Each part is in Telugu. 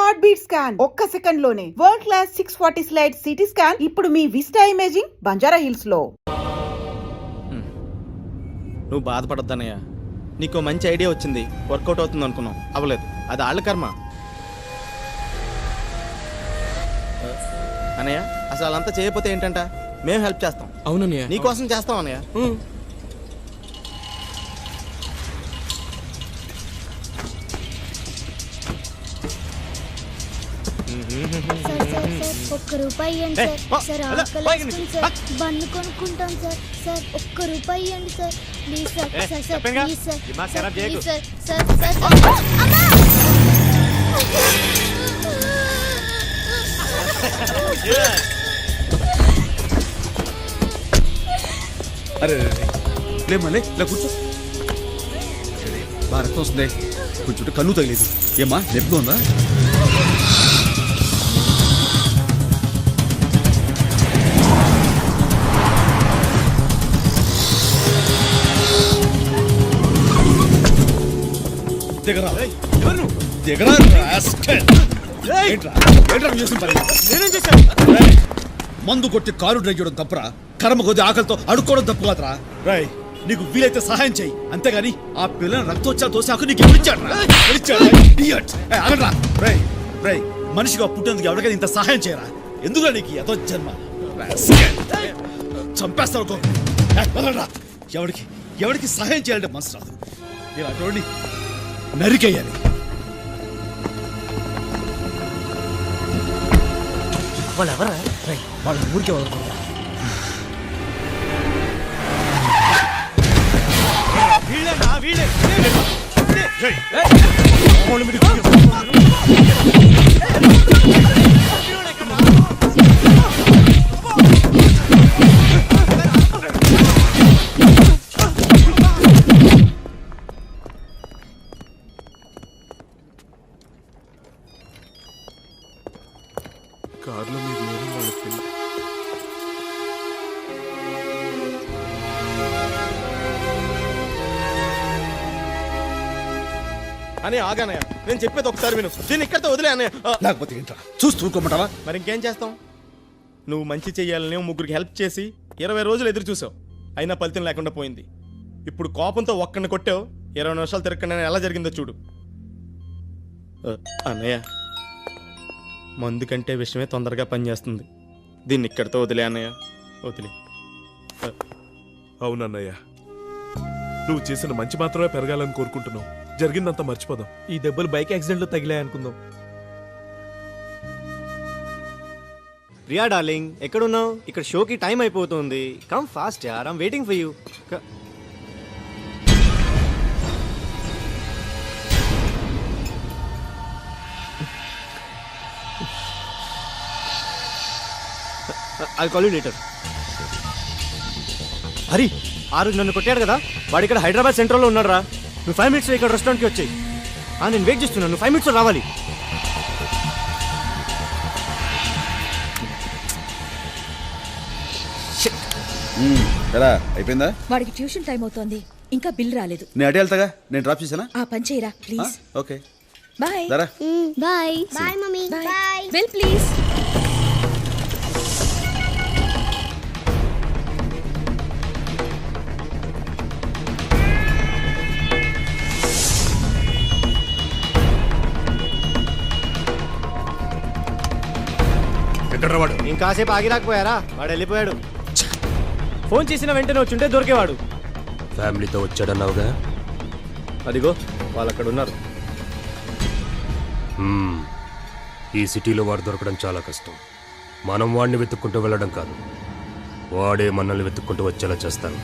హార్ట్ బీట్ స్కాన్ ఒక్క సెకండ్ లోనే world class 640 slide CT scan ఇప్పుడు మీ విస్టా ఇమేజింగ్ బంజారా హిల్స్ లో. నువ్వు బాధపడొద్దన్నయ్య, నీకు మంచి ఐడియా వచ్చింది, వర్కౌట్ అవుతుంది అనుకున్నాం, అవ్వలేదు. అది వాళ్ళ కర్మ. అన్నయ్య అసలు వాళ్ళంతా చేయకపోతే ఏంటంట, మేము హెల్ప్ చేస్తాం. అవునన్నయ్య, నీకోసం చేస్తాం అన్నయ్య. ఒక్క రూపాయి ఇవ్వండి సార్. సార్ బన్ను కొనుక్కుంటాం సార్. సార్ ఒక్క రూపాయి ఇవ్వండి sir, please sir. Sir please sir. Please sir. Sir sir అరే లేమలే ఇలా కూర్చో. బాగా రక్తం వస్తుంది, కొంచెం కన్ను తగిలేదు. ఏమా నొప్పిగా ఉందా? మందు కొట్టి కారు డ్రైవ్ చేయడం తప్పురా, కర్మ కొద్ది ఆకలితో అడుక్కోవడం తప్పు కాదురా. రాయ్ నీకు వీలైతే సహాయం చెయ్యి, అంతేగాని ఆ పిల్లని రక్తోచ్చా తోసాకు నీకు రై మనిషిగా పుట్టేందుకు ఎవరికైనా ఇంత సహాయం చేయరా? ఎందుకు నీకు ఏదో జన్మ చంపేస్తారు. ఎవరికి ఎవరికి సహాయం చేయాలంటే మనసు రాదు. ఇలాంటి నరికేయాలి. వాళ్ళు ఎవరా? వాళ్ళ ఊరికే వదులుకుంటా. కార్లో మీరు లేరు, వాళ్ళకి తెలియదు. అని ఆగానయ్య, నేను చెప్పేది ఒకసారి విను. దీన్ని ఇక్కడితో వదిలే అన్నయ్య. లేకపోతే ఏంట్రా చూస్తూ ఊరుకోమంటావా? మరి ఇంకేం చేస్తాం? నువ్వు మంచి చెయ్యాలని ముగ్గురికి హెల్ప్ చేసి 20 రోజులు ఎదురు చూసావు, అయినా ఫలితం లేకుండా పోయింది. ఇప్పుడు కోపంతో ఒక్కడిని కొట్టావు, 20 నిమిషాలు తిరగకుండా ఎలా జరిగిందో చూడు. అన్నయ్య మందు కంటే విషయమే తొందరగా పనిచేస్తుంది. దీన్ని ఇక్కడితో వదిలే అన్నయ్య, వదిలే. అవునన్నయ్య, నువ్వు చేసిన మంచి మాత్రమే పెరగాలని కోరుకుంటున్నావు. జరిగిందంతా మర్చిపోదాం. ఈ దెబ్బలు బైక్ యాక్సిడెంట్ లో తగిలాయి అనుకుందాం. ప్రియా డార్లింగ్, ఎక్కడున్నావు? ఇక్కడ షోకి టైం అయిపోతుంది. కమ్ ఫాస్ట్ యార్, I'm waiting for you. I call you later. Hari, ఆ రోజు నన్ను కొట్టాడు కదా, వాడు ఇక్కడ హైదరాబాద్ సెంట్రల్లో ఉన్నాడు రా. నువ్వు 5 minutes ఇక్కడ రెస్టారెంట్కి వచ్చాయి. నేను వెయిట్ చేస్తున్నాను, నువ్వు 5 minutes రావాలి. అయిపోయిందా? వాడికి ట్యూషన్ టైం అవుతోంది, ఇంకా బిల్ రాలేదు. నేను అడే వెళ్తాగా, నేను డ్రాప్ చేశానా? ఆ పని చేయరా please. Okay bye. Bye bye mummy. Bye. Bill please. వాడు ఇంకాసేపు ఆగి రాకపోయారా? వాడు వెళ్ళిపోయాడు. ఫోన్ చేసిన వెంటనే వచ్చుంటే దొరికేవాడు. ఫ్యామిలీతో వచ్చాడన్నావుగా? అదిగో వాళ్ళు అక్కడ ఉన్నారు. ఈ సిటీలో వాడు దొరకడం చాలా కష్టం. మనం వాడిని వెతుక్కుంటూ వెళ్ళడం కాదు, వాడే మనల్ని వెతుక్కుంటూ వచ్చేలా చేస్తాను.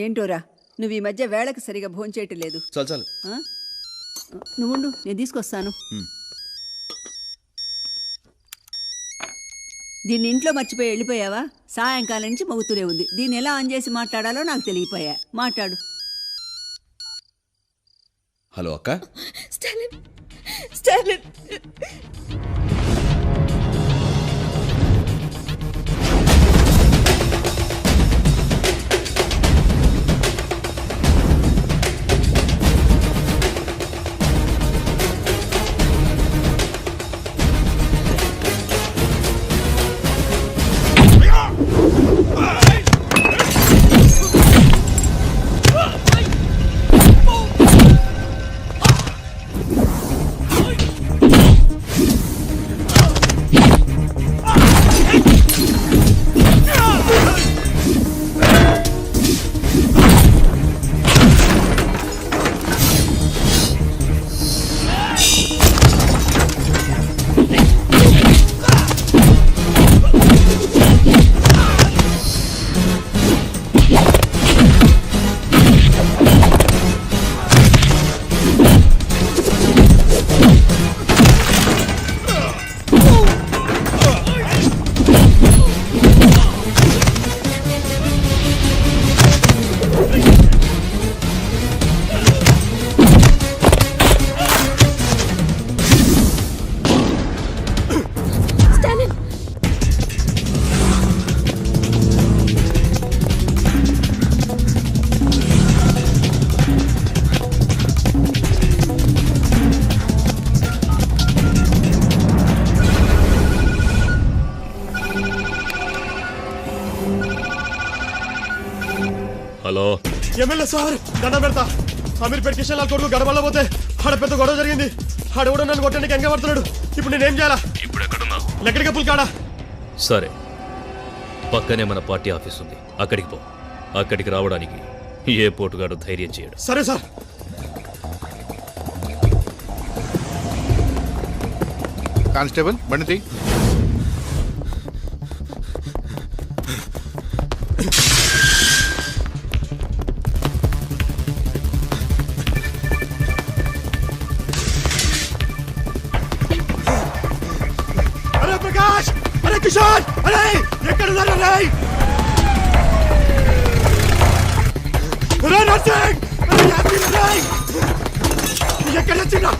ఏంటోరా నువ్వు ఈ మధ్య వేళకు సరిగా భోంచేయటం లేదు. చాలు చాలు. నువ్వుండు, నేను తీసుకొస్తాను. దీన్ని ఇంట్లో మర్చిపోయి వెళ్ళిపోయావా? సాయంకాలం నుంచి మోగుతూనే ఉంది. దీన్ని ఎలా ఆన్ చేసి మాట్లాడాలో నాకు తెలియపోయా. మాట్లాడు. హలో అక్క. Stalin Stalin hello MLA sir దండం పెడతా. అమీర్పేట కిషన్ లాల్ కొడుకు గడబల్లో పోతే ఆడ పెద్ద గొడవ జరిగింది. ఆడెవడో నన్ను కొట్టడానికి ఎంగ పడుతున్నాడు. ఇప్పుడు నేనేం చేయాలా? ఇప్పుడు ఎక్కడున్నావు? లెక్కడికి పుల్ కాడా. సరే, పక్కనే మన పార్టీ ఆఫీస్ ఉంది, అక్కడికి పో. అక్కడికి రావడానికి ఏ పోటుగాడు ధైర్యం చేయడు. సరే సార్. కానిస్టేబుల్ బండి. అరే ప్రకాష్, అరే కిషోర్, అరే ఎక్కడున్నారు? అరే నర్సింగ్, అరే యాస్మిన్, అరే ఎక్కడ వచ్చిందా?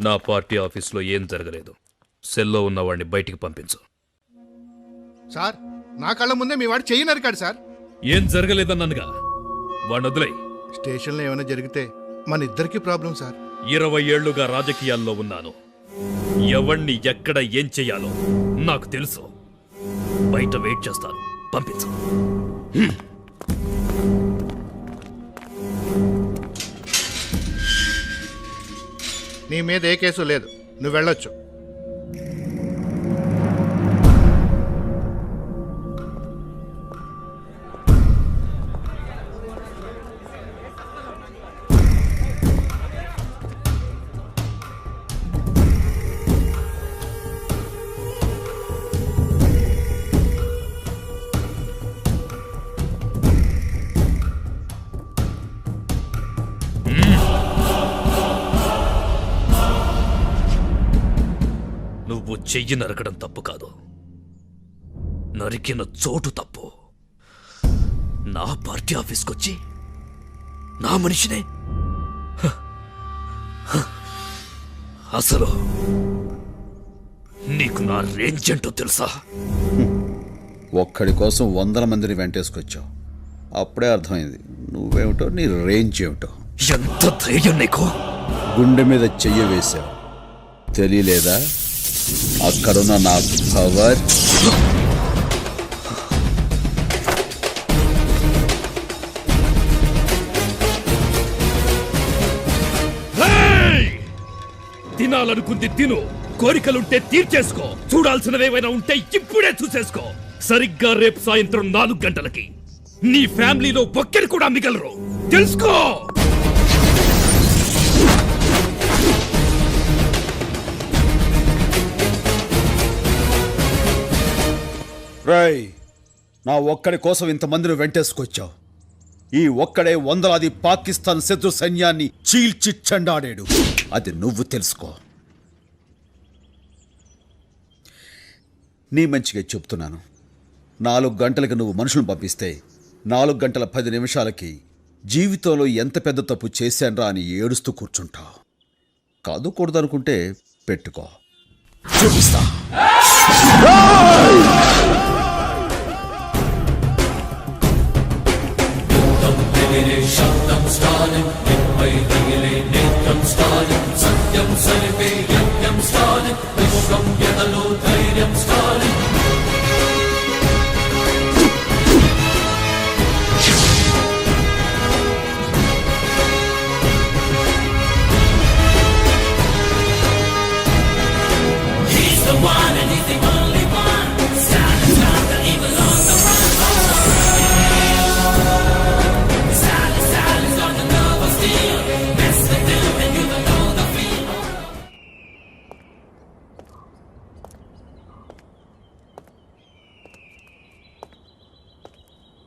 నా పార్టీ ఆఫీస్లో ఏం జరగలేదు. సెల్లో ఉన్న వాడిని బయటికి పంపించు. సార్, నా కళ్ళ ముందే మీ వాడు చెయ్యి నరికాడు సార్. ఏం జరగలేదన్నానుగా, వాడిని వదిలే. స్టేషన్లో ఏమైనా జరిగితే మన ఇద్దరికి ప్రాబ్లం సార్. 20 ఏళ్లుగా రాజకీయాల్లో ఉన్నాను. ఎవణ్ణి ఎక్కడ ఏం చెయ్యాలో నాకు తెలుసు. బయట వెయిట్ చేస్తాను, పంపించు. నీ మీద ఏ కేసు లేదు, నువ్వు వెళ్ళొచ్చు. నువ్వు చెయ్యి నరకడం తప్పు కాదు, నరికిన చోటు తప్పు. నా పార్టీ ఆఫీస్కి వచ్చి నా మనిషినే హ, హ. అసలు నీకు నా రేంజ్ ఏంటో తెలుసా? ఒక్కడి కోసం 100 మందిని వెంటేసుకొచ్చావు. అప్పుడే అర్థమైంది నువ్వేమిటో, నీ రేంజ్ ఏమిటో. ఎంత ధైర్యం నీకు? గుండె మీద చెయ్యి వేశావు, తెలియలేదా? అక్కడున్న నా పవర్. తినాలనుకుంది తిను, కోరికలుంటే తీర్చేసుకో, చూడాల్సినవేమైనా ఉంటే ఇప్పుడే చూసేసుకో. సరిగ్గా రేపు సాయంత్రం 4 గంటలకి నీ ఫ్యామిలీలో ఒక్కరు కూడా మిగలరు, తెలుసుకో. రై, నా ఒక్కడి కోసం ఇంతమందిని వెంటేసుకొచ్చావు. ఈ ఒక్కడే వందలాది పాకిస్తాన్ శత్రు సైన్యాన్ని చీల్చి చెండాడాడు. అది నువ్వు తెలుసుకో. నీ మంచిగా చెప్తున్నాను. 4 గంటలకు నువ్వు మనుషులను పంపిస్తే 4 గంటల 10 నిమిషాలకి జీవితంలో ఎంత పెద్ద తప్పు చేశాన్రా అని ఏడుస్తూ కూర్చుంటావు. కాదు కూడదనుకుంటే పెట్టుకో, చూపిస్తా.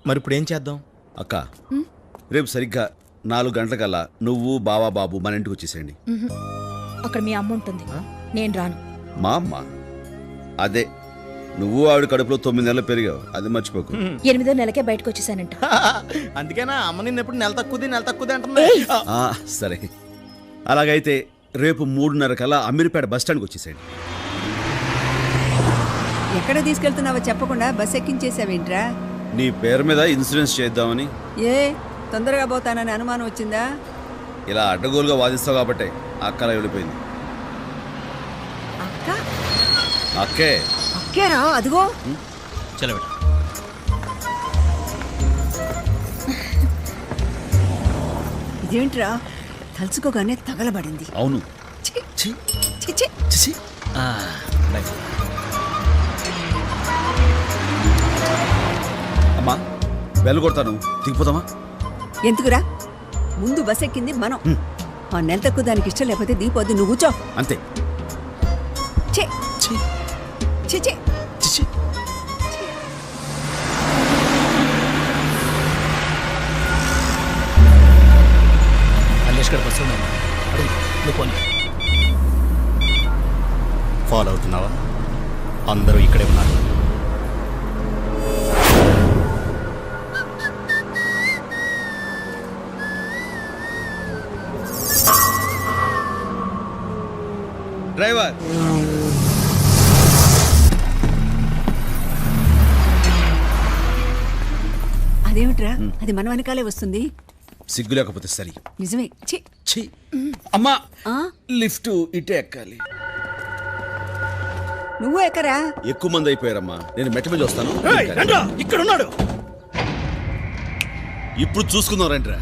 మరి ఇప్పుడు ఏం చేద్దాం? అక్క, రేపు సరిగ్గా 4 గంటలకల్లా నువ్వు బావా బాబు మన ఇంటికి వచ్చేసేయండి. అక్కడ మీ అమ్మ ఉంటుంది, నేను రాను. మా అమ్మ? అదే, నువ్వు ఆవిడ కడుపులో 9 నెలలు పెరిగావు, అది మర్చిపోకు. 8వ నెలకే బయటకు వచ్చేసానంట. అందుకేనా అమ్మ నిన్న ఎప్పుడు నెల తక్కువది అంటున్నా. సరే, అలాగైతే రేపు 3:30 కల్లా అమీర్పేట బస్ స్టాండ్కి వచ్చేసేయండి. ఎక్కడ తీసుకెళ్తున్నావో చెప్పకుండా బస్ ఎక్కించేసావేంట్రా? నీ పేరు మీద ఇన్సూరెన్స్ చేద్దామని. ఏ తొందరగా పోతానని అనుమానం వచ్చిందా? ఇలా అడ్డగోలుగా వాదిస్తావు కాబట్టే అక్కలా వెళ్ళిపోయింది. అక్క అక్కే అక్కేరా, అదిగో. చలో ఇదేంట్రా తలుచుకోగానే తగలబడింది. అవును. ఛీ, ఛీ, ఛీ, ఛీ. ఛీ. అమ్మా, బెల్ కొడతాను, దిగిపోతామా? ఎందుకురా? ముందు బస్ ఎక్కింది మనం. ఆ నెల తక్కువ దానికి ఇష్టం లేకపోతే దీపోద్దు, నువ్వు కూర్చో. అంతే. ఛీ, ఛీ, ఛీ, ఛీ. ఛీ. మల్లేష్ గారు బస్సు ఉన్నాను, నువ్వు పోనీ. ఫాలో అవుతున్నావా? అందరూ ఇక్కడే ఉన్నారు. డ్రైవర్, అదేమిట్రా, అది మన వెనకాలే వస్తుంది. సిగ్గు లేకపోతే సరి. నిజమే. ఛీ. ఛీ. అమ్మా, ఆ? లిఫ్ట్ ఇటే ఎక్కాలి. నువ్వు ఎక్కరా? ఎక్కువ మంది అయిపోయారమ్మా, నేను మెట్ట మీద వస్తాను. ఇక్కడ ఉన్నాడు. ఇప్పుడు చూసుకుందాం రండిరా.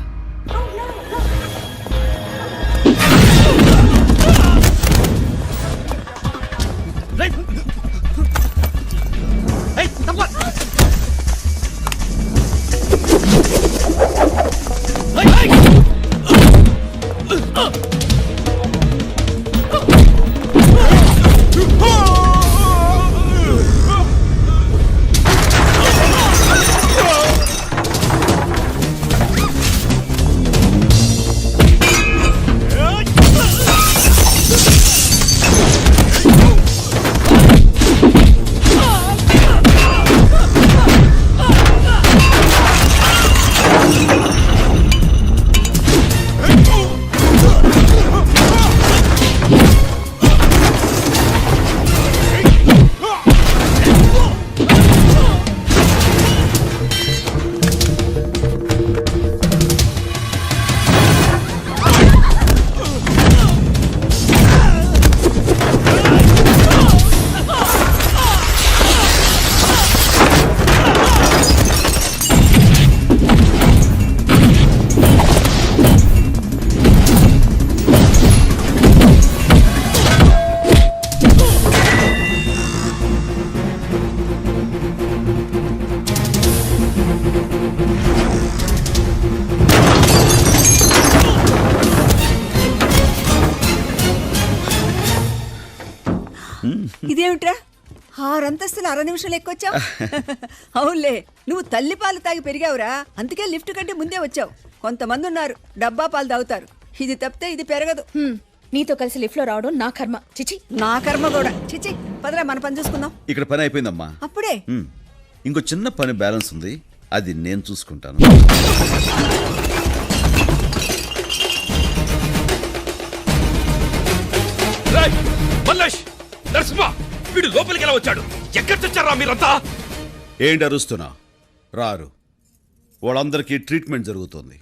ఇదేమిట్రా 6 అంతస్తులు 6 నిమిషాలు ఎక్కొచ్చావు? అవునులే, నువ్వు తల్లి పాలు తాగి పెరిగావురా, అందుకే లిఫ్ట్ కంటే ముందే వచ్చావు. కొంతమంది ఉన్నారు డబ్బా పాలు తాగుతారు, ఇది తప్పితే ఇది పెరగదు. నీతో కలిసి లిఫ్ట్ లో రావడం నా కర్మ. చిచి, నా కర్మ కూడా. చిచి, పదరా మన పని చూసుకుందాం. ఇక్కడ పని అయిపోయిందమ్మా. అప్పుడే? ఇంకో చిన్న పని బ్యాలెన్స్ ఉంది, అది నేను చూసుకుంటాను. మల్లేష్, నరసింహ, వీడు లోపలికి ఎలా వచ్చాడు? ఎక్కడి వచ్చారా మీరంతా? ఏంటి అరుస్తున్నా? రారు. వాళ్ళందరికీ ట్రీట్మెంట్ జరుగుతుంది.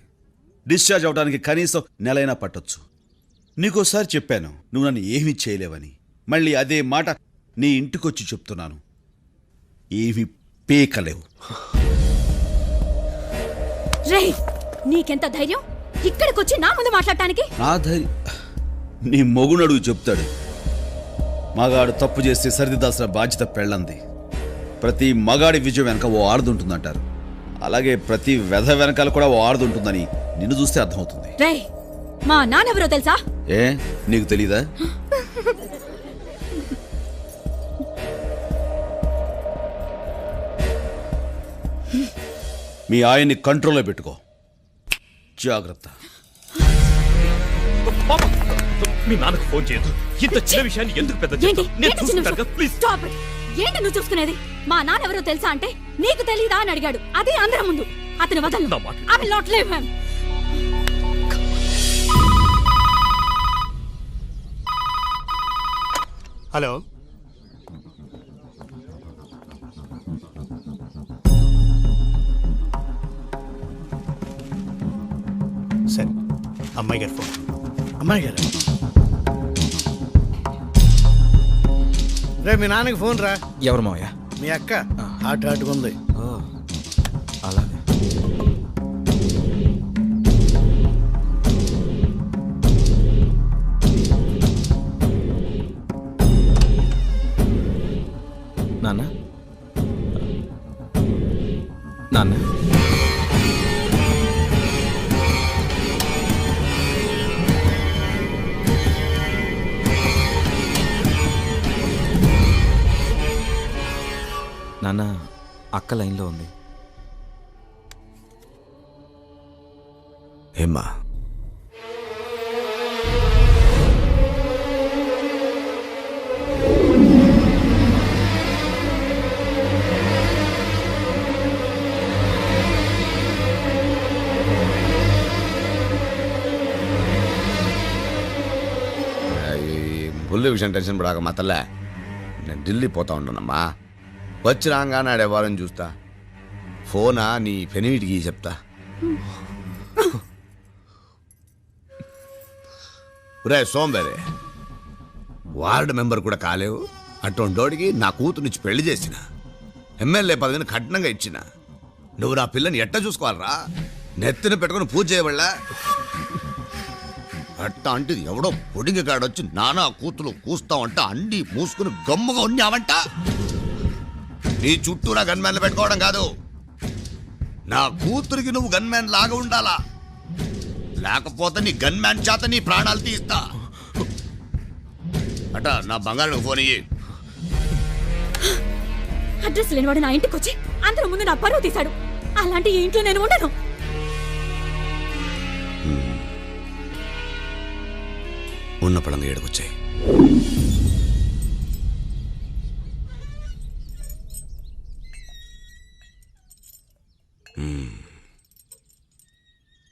డిశ్చార్జ్ అవడానికి కనీసం నెలైనా పట్టొచ్చు. నీకోసారి చెప్పాను నువ్వు నన్ను ఏమీ చేయలేవని. మళ్ళీ అదే మాట నీ ఇంటికొచ్చి చెప్తున్నాను. ఏమీ పీకలేవు. రేయ్, నీకెంత ధైర్యం ఇక్కడికొచ్చి నా ముందు మాట్లాడటానికి? నా ధైర్యం నీ మొగునడుగు చెప్తాడు. మగాడు తప్పు చేస్తే సరిదిద్దాల్సిన బాధ్యత పెళ్ళంది. ప్రతి మగాడి విజయం వెనక ఓ ఆడదుంటుందంటారు. అలాగే ప్రతి వెధ వెనకాల కూడా ఓ ఆడదుంటుందని నిన్ను చూస్తే అర్థమవుతుంది. రేయ్, మా నాన్నెవరో తెలుసా? ఏ, నీకు తెలీదా? మీ ఆయన్ని కంట్రోల్లో పెట్టుకో. జాగ్రత్త. మీ నాన్నకు ఫోన్ చేయదు. ఇంత చిన్న విషయాన్ని ఎందుకు పెద్ద చేస్తావు? నేను చూసుకుంటాను కదా, ప్లీజ్. Stop it. ఏంటి నువ్వు చూసుకునేది? మా నాన్నెవరో తెలుసా అంటే నీకు తెలీదా అని అడిగాడు. అదే అందరం ముందు. అతని వదలను. I will not leave him. Hello, సరే, అమ్మాయి గారు ఫోన్. అమ్మాయి గారు, రే మీ నాన్నకి ఫోన్ రా. ఎవరు మావయ్య? మీ అక్క హాట్ ఉంది. అలాగే. నాన్న, నాన్న, నాన్న, అక్క లైన్లో ఉంది. ఏమ్మా? బుల్లి విషయం టెన్షన్ పడాక మా తల్లే, నేను ఢిల్లీ పోతా ఉన్నానమ్మా. వచ్చి రాగానే ఆడేవారని చూస్తా. ఫోనా నీ పెనిమిటికి చెప్తా. రే సోంబేరే, వార్డు మెంబర్ కూడా కాలేవు. అటువంటోడికి నా కూతురునిచ్చి పెళ్లి చేసిన, ఎమ్మెల్యే పదవిని కఠినంగా ఇచ్చిన. నువ్వు నా పిల్లని ఎట్ట చూసుకోవాలరా? నెత్తిన పెట్టుకుని పూజ చేయబడలా? అట్ట అంటే ఎవడో పొడిగి కాడొచ్చి నానా కూతురు కూస్తావంట అండి మూసుకుని గమ్ముగా ఉన్నావంట. నీ చుట్టూరా గన్మ్యాన్లు పెట్టుకోవడం కాదు, నా కూతురికి నువ్వు గన్మ్యాన్ లాగా ఉండాలా. లేకపోతే నీ గన్మ్యాన్ చేత నీ ప్రాణాలు తీస్తా. అట నా బంగారు ఫోన్ ఇయ్యి. అడ్రస్ లేనివాడు నా ఇంటికి వచ్చి అందరూ ముందు నా పరువు తీశాడు. అలాంటి ఈ ఇంట్లో నేను ఉండను. ఉన్న పడంగా ఏడుకొచ్చాయి.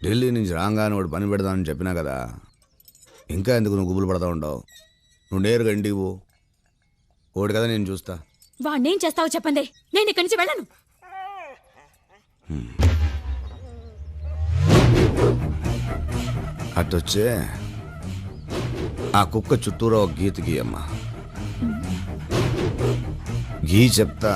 ఢిల్లీ నుంచి రాగానే వాడు పని పెడదామని చెప్పినా కదా, ఇంకా ఎందుకు నువ్వు గుబులు పడతా ఉండవు? నువ్వు నేరుగా ఇంటికి పో. ఓడి కదా నేను చూస్తా. వాణ్ణేం చేస్తావో చెప్పండి, నేను ఇక్కడి నుంచి వెళ్ళను. అట్టొచ్చే ఆ కుక్క చుట్టూరా ఒక గీత గీయమ్మా. గీ చెప్తా.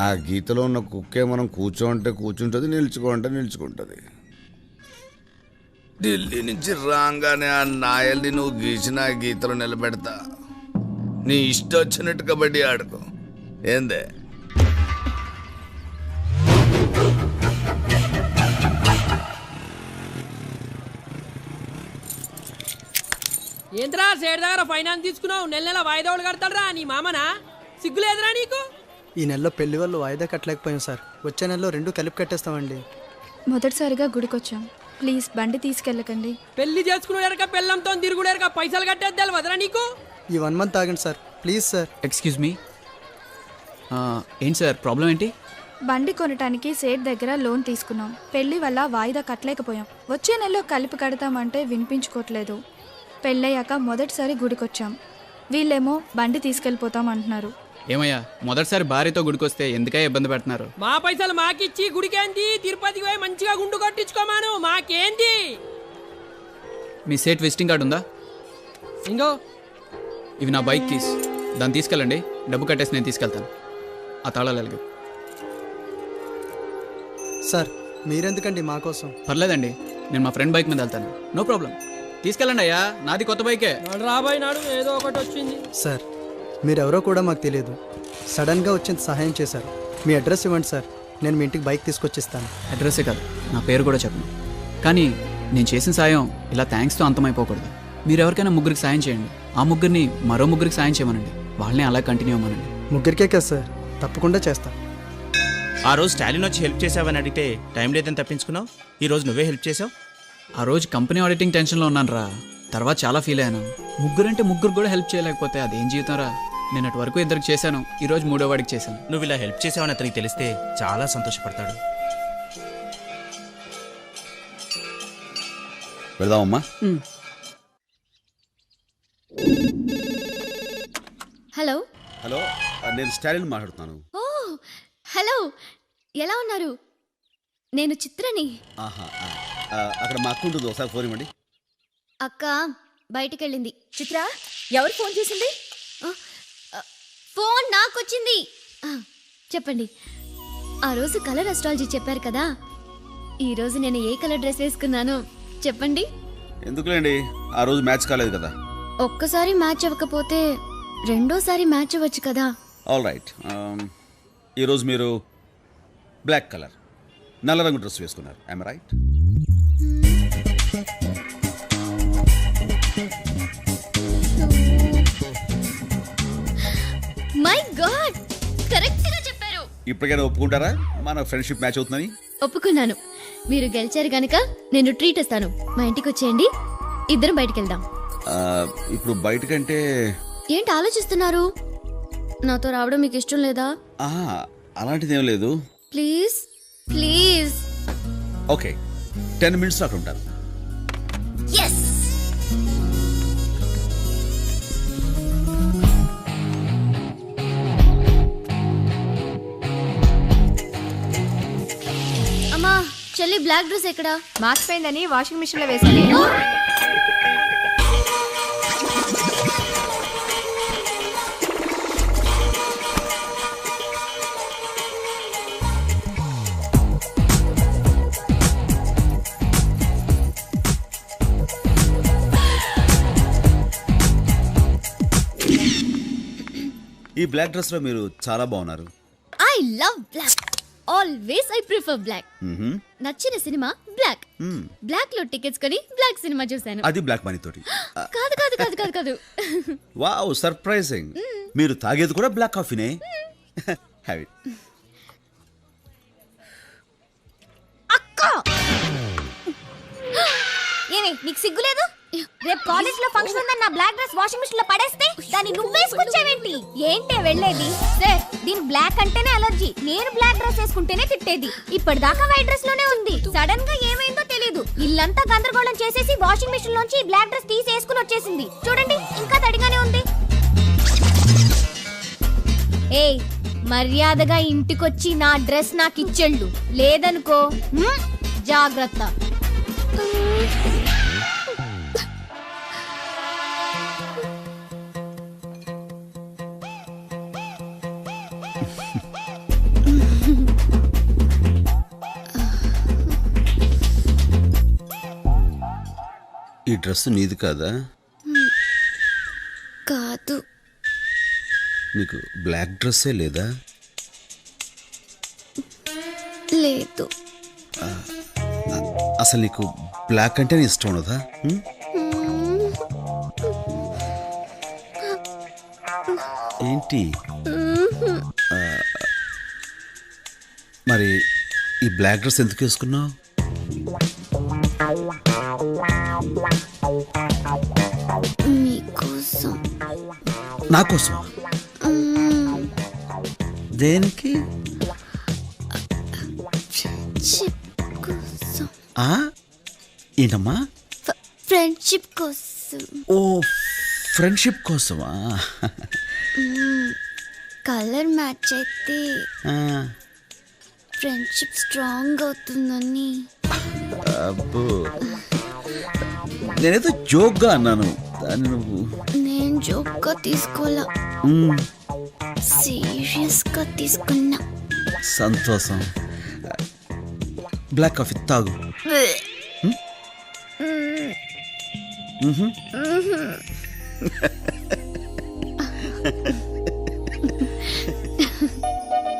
ఆ గీతలో ఉన్న కుక్కే మనం కూర్చోంటే కూర్చుంటుంది, నిల్చుకోంటే నిల్చుకుంటుంది. ఢిల్లీ నుంచి రాగానే ఆ నాయల్ని నువ్వు గీసిన గీతలో నిలబెడతా. నీ ఇష్టం వచ్చినట్టు కబడ్డీ ఆడుకో. ఏందే? ఏంట్రా సేడ్ దగ్గర ఫైనాన్స్ తీసుకున్నావు, నెల నెల వాయిదాలు కడతాడరా నీ మామనా? సిగ్గులేదురా నీకు? ఈ నెలలో పెళ్లి వాళ్ళు వాయిదా కట్టలేకపోయాం సార్. వచ్చే నెలలో 2 కలిపి కట్టేస్తామండి. మొదటిసారిగా గుడికొచ్చాం, ప్లీజ్ బండి తీసుకెళ్ళకండి. పెళ్లి చేసుకున్నాడక పెళ్ళంతో తిరుగుడేరక పైసలు కట్టేద్దాలు వదరా నీకు? ఈ 1 మంత్ ఆగండి sir, please sir. Excuse me, ఏంటి సార్ ప్రాబ్లం ఏంటి? బండి కొనటానికి సేట్ దగ్గర లోన్ తీసుకున్నాం, పెళ్లి వల్ల వాయిదా కట్టలేకపోయాం. వచ్చే నెలలో కలిపి కడతామంటే వినిపించుకోవట్లేదు. పెళ్ళయ్యాక మొదటిసారి గుడికొచ్చాం, వీళ్ళేమో బండి తీసుకెళ్ళిపోతాం అంటున్నారు. ఏమయ్యా, మొదటిసారి భార్యతో గుడికొస్తే ఎందుకై ఇబ్బంది పెడుతున్నారు? మా పైసలు మాకిచ్చి గుడికేంది, తిరుపతికి పోయి మంచిగా గుండు కట్టించుకోమాను, మాకేంది? మీ సేట్ విజిటింగ్ కార్డు ఉందా? ఇంకో ఇవి నా బైక్ కీస్, దాన్ని తీసుకెళ్ళండి, డబ్బు కట్టేసి నేను తీసుకెళ్తాను. ఆ తాళాలు ఎలాగ? సార్ మీరెందుకండి మా కోసం? పర్లేదండి, నేను మా ఫ్రెండ్ బైక్ మీద వెళ్తాను, నో ప్రాబ్లం. తీసుకెళ్ళండి అయ్యా, నాది కొత్త బైకే. రాబోయ్ నాడు ఏదో ఒకటి వచ్చింది. సార్ మీరెవరో కూడా మాకు తెలియదు, సడన్గా వచ్చి సహాయం చేశారు. మీ అడ్రస్ ఇవ్వండి సార్, నేను మీ ఇంటికి బైక్ తీసుకొచ్చిస్తాను. అడ్రస్సే కాదు, నా పేరు కూడా చెప్పను. కానీ నేను చేసిన సాయం ఇలా థ్యాంక్స్తో అంతమైపోకూడదు. మీరు ఎవరికైనా 3కి సాయం చేయండి, ఆ 3ని మరో 3కి సాయం చేయమనండి, వాళ్ళని అలా కంటిన్యూ అవ్వమనండి. 3కే కదా సార్, తప్పకుండా చేస్తా. ఆ రోజు స్టాలిన్ వచ్చి హెల్ప్ చేసావని అడిగితే టైం లేదని తప్పించుకున్నావు, ఈ రోజు నువ్వే హెల్ప్ చేసావు. ఆ రోజు కంపెనీ ఆడిటింగ్ టెన్షన్లో ఉన్నాను రా, తర్వాత చాలా ఫీల్ అయ్యాను. 3 కూడా హెల్ప్ చేయలేకపోతే అదేం జీవితం రా. నేను అటు వరకు 2కి చేశాను, ఈరోజు 3వ వాడికి చేశాను. నువ్వు ఇలా హెల్ప్ చేసావని అతనికి తెలిస్తే చాలా సంతోషపడతాడు. వెళ్దామమ్మా. హలో హలో, నేను స్టాలిన్ మాట్లాడుతున్నాను. ఓ హలో, ఎలా ఉన్నారు? నేను చిత్రని. ఆహా, అక్కడ మా అక్క ఉంటుంది, ఒకసారి ఫోన్ ఇవ్వండి. అక్క బయటికి వెళ్ళింది. చిత్ర, ఎవరు ఫోన్ చేసింది? ఫోన్ నాకొచ్చింది. చెప్పండి. ఆ రోజు కలర్ అస్ట్రాలజీ చెప్పారు కదా, ఈ రోజు నేను ఏ కలర్ డ్రెస్ వేసుకున్నాను చెప్పండి. ఎందుకులేండి, ఆ రోజు మ్యాచ్ కాలేదు కదా. ఒక్కసారి మ్యాచ్ అవ్వకపోతే రెండోసారి మ్యాచ్ అవ్వచ్చు కదా. ఆల్ రైట్, ఈరోజు మీరు బ్లాక్ కలర్ నల్ల రంగు డ్రెస్ వేసుకున్నారు, I'm right? My God, correct గా చెప్పారు. ఇప్పటికైనా ఒప్పుకుంటారా మన ఫ్రెండ్షిప్ మ్యాచ్ అవుతుందని? ఒప్పుకున్నాను. మీరు గెలిచారు గనక నేను ట్రీట్ ఇస్తాను. మా ఇంటికి వచ్చేయండి, ఇద్దరం బయటికి వెళ్దాం. ఇప్పుడు బయటకంటే ఏంటి ఆలోచిస్తున్నారు? నాతో రావడం మీకు ఇష్టం లేదా? అలాంటిదేం లేదు. Please please. ఓకే, 10 minutes అక్కడ ఉంటారు. ఎస్. అమ్మా, చెల్లి బ్లాక్ డ్రెస్ ఎక్కడా? మార్చిపోయిందని వాషింగ్ మిషన్ లో వేసాను. ఈ బ్లాక్ డ్రెస్ లో మీరు చాలా బాగున్నారు. I love black, always I prefer black. నచ్చిన సినిమా బ్లాక్. బ్లాక్ లో టికెట్స్ కొని బ్లాక్ సినిమా చూసాను. అది బ్లాక్ మనీ తోటి? కాదు కాదు కాదు కాదు కాదు. Wow, surprising. మీరు తాగేది కూడా బ్లాక్ కాఫీనే? Have it. అక్క, ఏమి నీకు సిగ్గులేదు? రేపు కాలేజ్ లో ఫంక్షన్ ఉందని నా బ్లాక్ డ్రెస్ వాషింగ్ మిషన్ లో పడేస్తే దాన్ని నువ్వేసుకొచ్చావేంటి? ఏంటే వెళ్ళేది? సార్, దీని బ్లాక్ అంటేనే అలర్జీ. నేను బ్లాక్ డ్రెస్ వేసుకుంటేనే తిట్టేది. ఇప్పటిదాకా వైట్ డ్రెస్ లోనే ఉంది. సడన్ గా ఏమైందో తెలీదు, ఇల్లంతా గందరగోళం చేసేసి వాషింగ్ మిషన్ లోంచి బ్లాక్ డ్రెస్ తీసి వేసుకుని వచ్చేసింది. చూడండి, ఇంకా తడిగానే ఉంది. ఏయ్, మర్యాదగా ఇంటికొచ్చి నా డ్రెస్ నాకు ఇచ్చెళ్ళు, లేదనుకో జాగ్రత్త. ఈ డ్రెస్ నీది కాదా? కాదు. నీకు బ్లాక్ డ్రెస్సే లేదా? లేదు. అసలు నీకు బ్లాక్ అంటే ఇష్టం ఉండదా? ఏంటి మరి ఈ బ్లాక్ డ్రెస్ ఎందుకు వేసుకున్నావు? మీకోసం. నా కోసం? దేనికి? ఏంటమ్మా? ఫ్రెండ్షిప్ కోసం. ఓ ఫ్రెండ్షిప్ కోసమా? కలర్ మ్యాచ్ అయితే ఫ్రెండ్షిప్ స్ట్రాంగ్ అవుతుందని. అబ్బో, నేనేదో జోక్గా అన్నాను దాన్ని నువ్వు. నేను జోక్గా తీసుకోవాలా, సీరియస్గా తీసుకున్నా. సంతోషం. బ్లాక్ కాఫీ తాగు.